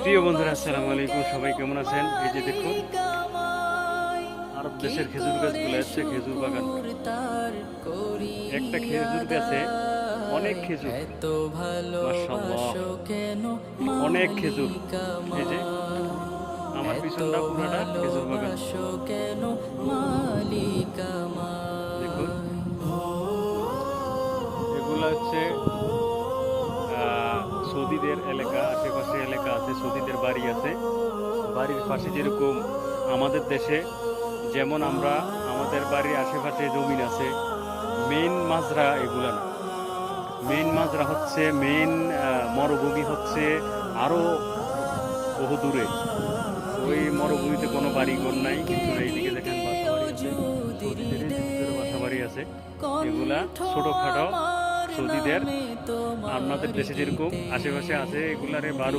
প্রিয় বন্ধুরা, আসসালামু আলাইকুম। সবাই কেমন আছেন? এই যে দেখুন, আরব দেশের খেজুর গাছগুলো হচ্ছে খেজুর বাগান। একটা খেজুর গাছে অনেক খেজুর, মাশাআল্লাহ, অনেক খেজুর। এই যে আমার পিছনটা পুরাটা খেজুর বাগান। দেখুন, এগুলা হচ্ছে সৌদিদের এলাকা, আশেপাশে এলাকা আছে, সৌদিদের বাড়ি আছে। বাড়ির পাশে যেরকম আমাদের দেশে যেমন আমরা আমাদের বাড়ির আশেপাশে জমিন আছে, মেইন মাজরা এগুলা না। মেইন মাজরা হচ্ছে মেইন মরুভূমি হচ্ছে আরো বহু দূরে। ওই মরুভূমিতে কোনো বাড়িঘর নাই, কিন্তু এইদিকে দেখেন বাসাবাড়ি আছে, সৌদিদের এই যে ভিতরে বাসাবাড়ি আছে। এগুলা ছোটখাটো সৌদিদের, আপনাদের দেশে যেরকম আশেপাশে আছে, এগুলারে বারো